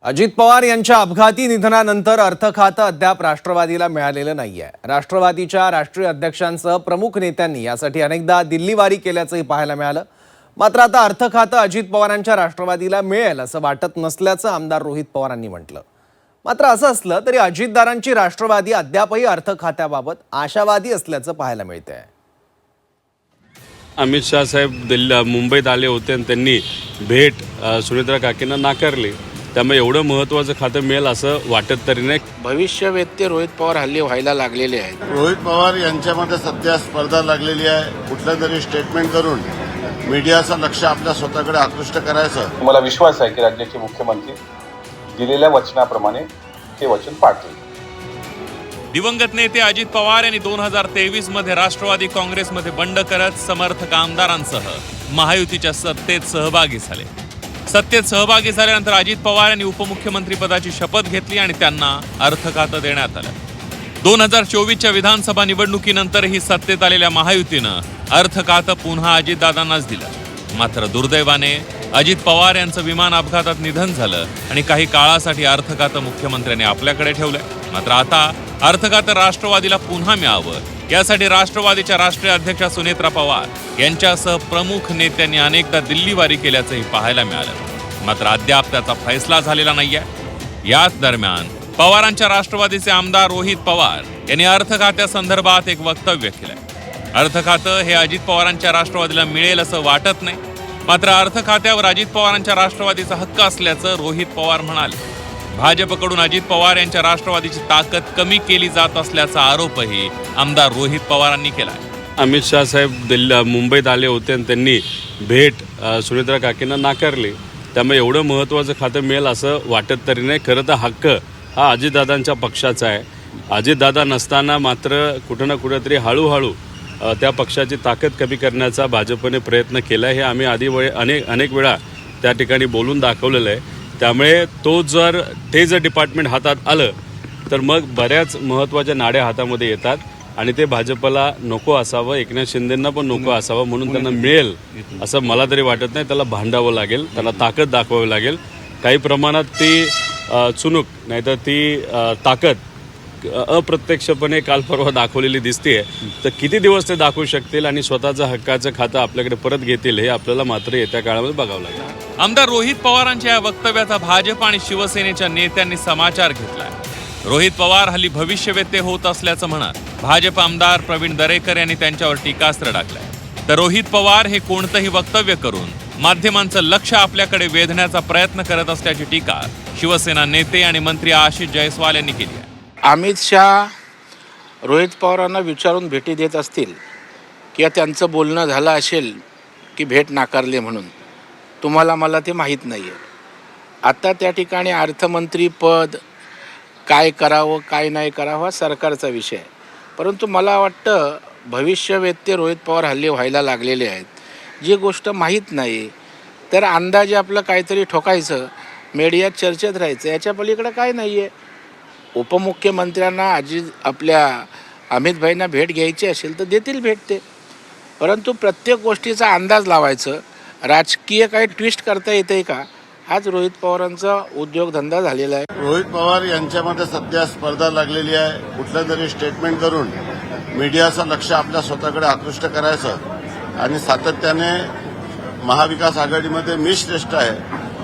अजित पवार यांच्या अपघाती निधनानंतर अर्थ खातं अद्याप राष्ट्रवादीला मिळालेलं नाहीये। राष्ट्रवादीच्या राष्ट्रीय अध्यक्षांसह प्रमुख नेत्यांनी यासाठी अनेकदा दिल्लीवारी केल्याचंही पाहायला मिळालं। मात्र आता अर्थ खातं अजित पवारांच्या राष्ट्रवादीला मिळेल असं वाटत नसल्याचं आमदार रोहित पवारांनी म्हटलं। मात्र असं असलं तरी अजितदारांची राष्ट्रवादी अद्यापही अर्थ खात्याबाबत आशावादी असल्याचं पाहायला मिळतंय। अमित शाह साहेब मुंबईत आले होते आणि त्यांनी भेट सुनेत्रा काकींना नाकारली, त्यामुळे एवढं महत्त्वाचं खातं मिळेल असं वाटत तरी नाही। भविष्यवेत्ते रोहित पवार हल्ली व्हायला लागलेले आहेत। रोहित पवार यांच्यामध्ये सध्या स्पर्धा लागलेली आहे। कुठलं तरी स्टेटमेंट करून मीडियाचं लक्ष आपल्या स्वतःकडे आकृष्ट करायचं। मला विश्वास आहे की राज्याचे मुख्यमंत्री दिलेल्या वचनाप्रमाणे ते वचन पाळतील। दिवंगत नेते अजित पवार यांनी 2023 मध्ये राष्ट्रवादी काँग्रेसमध्ये बंड करत समर्थक आमदारांसह महायुतीच्या सत्तेत सहभागी झाले। सत्तेत सहभागी झाल्यानंतर अजित पवार यांनी उपमुख्यमंत्री पदाची शपथ घेतली आणि त्यांना अर्थ खातं देण्यात आलं। 2024च्या विधानसभा निवडणुकीनंतरही सत्तेत आलेल्या महायुतीनं अर्थ खातं पुन्हा अजितदादांनाच दिलं। मात्र दुर्दैवाने अजित पवार यांचं विमान अपघातात निधन झालं आणि काही काळासाठी अर्थ खातं मुख्यमंत्र्यांनी आपल्याकडे ठेवलंय। मात्र आता अर्थ खातं राष्ट्रवादीला पुन्हा मिळावं यासाठी राष्ट्रवादीच्या राष्ट्रीय अध्यक्षा सुनेत्रा पवार यांच्यासह प्रमुख नेत्यांनी अनेकदा दिल्लीवारी केल्याचंही पाहायला मिळालं। मात्र अद्याप त्याचा फैसला झालेला नाहीये। याच दरम्यान पवारांच्या राष्ट्रवादीचे आमदार रोहित पवार यांनी अर्थ खात्यासंदर्भात एक वक्तव्य केलंय। अर्थ खातं हे अजित पवारांच्या राष्ट्रवादीला मिळेल असं वाटत नाही। मात्र अर्थ खात्यावर अजित पवारांच्या राष्ट्रवादीचा हक्क असल्याचं रोहित पवार म्हणाले। भाजपकडून अजित पवार यांच्या राष्ट्रवादीची ताकद कमी केली जात असल्याचा आरोपही आमदार रोहित पवारांनी केला। अमित शाह साहेब मुंबईत आले होते आणि त्यांनी भेट सुनेत्रा काकींना नाकारली, त्यामुळे एवढं महत्त्वाचं खातं मिळेल असं वाटत तरी नाही। खरं तर हक्क हा अजितदादांच्या पक्षाचा आहे। अजितदादा नसताना मात्र कुठं ना कुठंतरी हळूहळू त्या पक्षाची ताकद कमी करण्याचा भाजपने प्रयत्न केला। हे आम्ही अनेक वेळा त्या ठिकाणी बोलून दाखवलेलं आहे। त्यामुळे ते जर डिपार्टमेंट हातात आलं तर मग बऱ्याच महत्त्वाच्या नाड्या हातामध्ये येतात आणि ते भाजपला नको असावं, एकनाथ शिंदेंना पण नको असावं, म्हणून त्यांना मिळेल असं मला तरी वाटत नाही। त्याला भांडावं लागेल, त्याला ताकद दाखवावी लागेल। काही प्रमाणात ती चुणूक नाहीतर ती ताकद अप्रत्यक्षपणे काल परवा दाखवलेली दिसते। तर किती दिवस ते दाखवू शकतील आणि स्वतःचं हक्काचं खातं आपल्याकडे परत घेतील हे आपल्याला मात्र येत्या काळामध्ये बघावं लागेल। आमदार रोहित पवारांच्या या वक्तव्याचा भाजप आणि शिवसेनेच्या नेत्यांनी समाचार घेतलाय। रोहित पवार हल्ली भविष्यवेत्ते होत असल्याचं म्हणत भाजप आमदार प्रवीण दरेकर यांनी त्यांच्यावर टीकास्त्र टाकलंय। तर रोहित पवार हे कोणतंही वक्तव्य करून माध्यमांचं लक्ष आपल्याकडे वेधण्याचा प्रयत्न करत असल्याची टीका शिवसेना नेते आणि मंत्री आशिष जयस्वाल यांनी केली आहे। अमित शाह रोहित पवारांना विचारून भेटी देत असतील किंवा त्यांचं बोलणं झालं असेल की भेट नाकारले म्हणून, तुम्हाला मला ते माहीत नाही आहे। आता त्या ठिकाणी अर्थमंत्री पद काय करावं काय नाही करावं हा सरकारचा विषय आहे। परंतु मला वाटतं भविष्यवेत्ते रोहित पवार हल्ली व्हायला लागलेले आहेत। जी गोष्ट माहीत नाही तर अंदाजे आपलं काहीतरी ठोकायचं, मीडियात चर्चेत राहायचं, याच्या पलीकडे काय नाही आहे। उपमुख्यमंत्र्यांना आपल्या अमितभाईंना भेट घ्यायची असेल तर देतील भेट ते, परंतु प्रत्येक गोष्टीचा अंदाज लावायचं, राजकीय काही ट्विस्ट करता येते का, हाच रोहित पवारांचा उद्योगधंदा झालेला आहे। रोहित पवार यांच्यामध्ये सध्या स्पर्धा लागलेली आहे। कुठलं तरी स्टेटमेंट करून मीडियाचं लक्ष आपल्या स्वतःकडे आकृष्ट करायचं आणि सातत्याने महाविकास आघाडीमध्ये मी श्रेष्ठ आहे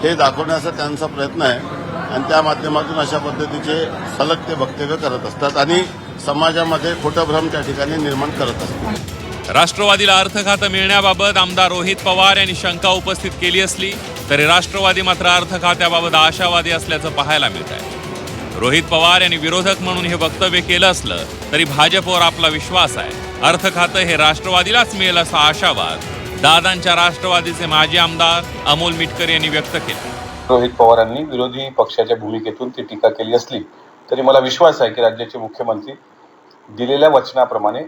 हे दाखवण्याचा त्यांचा प्रयत्न आहे आणि त्या माध्यमातून अशा पद्धतीचे सलग ते वक्तव्य करत असतात आणि समाजामध्ये खोटं भ्रम त्या ठिकाणी निर्माण करत असतात। राष्ट्रवादीला अर्थ खातं मिळण्याबाबत आमदार रोहित पवार यांनी शंका उपस्थित केली असली तरी राष्ट्रवादी मात्र अर्थ खात्याबाबत आशावादी असल्याचं पाहायला मिळत आहे। रोहित पवार यांनी विरोधक म्हणून हे वक्तव्य केलं असलं तरी भाजपवर आपला विश्वास आहे। अर्थ खातं हे राष्ट्रवादीलाच मिळेल असा आशावाद दादांच्या राष्ट्रवादीचे माजी आमदार अमोल मिटकर यांनी व्यक्त केला। रोहित पवारांनी विरोधी पक्षाच्या भूमिकेतून ती टीका केली असली तरी मला विश्वास आहे की राज्याचे मुख्यमंत्री दिलेल्या वचनाप्रमाणे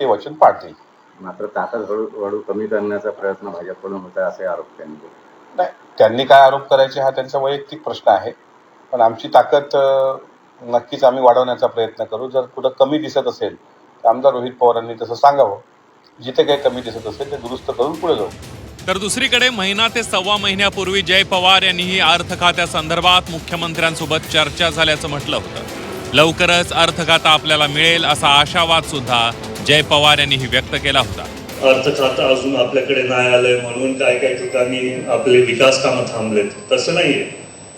ते वचन पाळतील। मात्र ताकद हळूहळू कमी करण्याचा प्रयत्न भाजपकडून होत आहे असे आरोप त्यांनी केले। नाही, त्यांनी काय आरोप करायचे हा त्यांचा वैयक्तिक प्रश्न आहे, पण आमची ताकद नक्कीच आम्ही वाढवण्याचा प्रयत्न करू। जर कुठं कमी दिसत असेल तर आमदार रोहित पवारांनी तसं सांगावं, जिथे काही कमी दिसत असेल ते दुरुस्त करून पुढे जाऊ। तर दुसरीकडे महिना ते सव्वा महिन्यापूर्वी जय पवार यांनीही अर्थ खात्यासंदर्भात मुख्यमंत्र्यांसोबत चर्चा झाल्याचं म्हटलं होतं. लवकरच अर्थ खाता आपल्याला मिळेल असा आशावाद सुद्धा जय पवार यांनीही व्यक्त केला होता. अर्थ खातं अजून आपल्याकडे नाही आलंय म्हणून काय काय ठिकाणी आपले विकास कामं थांबलेत, तसं नाहीये.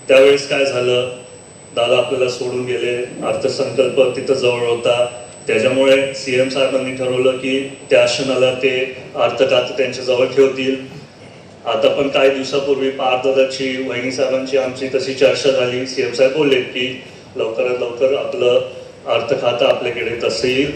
त्यावेळेस काय झालं, दादा आपल्याला सोडून गेले, अर्थसंकल्प तिथं जवळ होता, त्याच्यामुळे सीएम साहेबांनी ठरवलं की त्या क्षणाला ते अर्थ खातं त्यांच्या जवळ ठेवतील. आता पण काही दिवसापूर्वी पारदादाची वहिनी साहेबांची आमची तशी चर्चा झाली. सीएम साहेब बोलले की लवकरात लवकर आपलं अर्थ खातं आपल्याकडे तसं येईल.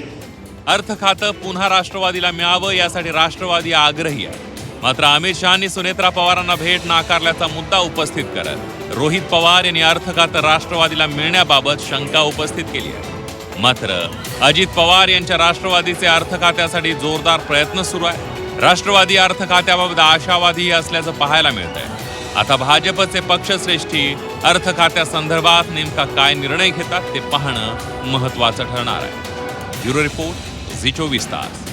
अर्थ खातं पुन्हा राष्ट्रवादीला मिळावं यासाठी राष्ट्रवादी आग्रही आहे. मात्र अमित शहानी सुनेत्रा पवारांना भेट नाकारल्याचा मुद्दा उपस्थित करत रोहित पवार यांनी अर्थ खातं राष्ट्रवादीला मिळण्याबाबत शंका उपस्थित केली आहे. मात्र अजित पवार यांच्या राष्ट्रवादीचे अर्थ खात्यासाठी जोरदार प्रयत्न सुरू आहे. राष्ट्रवादी अर्थ खात्याबाबत आशावादी असल्याचं पाहायला मिळतंय. आता भाजपचे पक्षश्रेष्ठी अर्थ खात्यासंदर्भात नेमका काय निर्णय घेतात ते पाहणं महत्त्वाचं ठरणार आहे. ब्युरो रिपोर्ट झी 24 तास.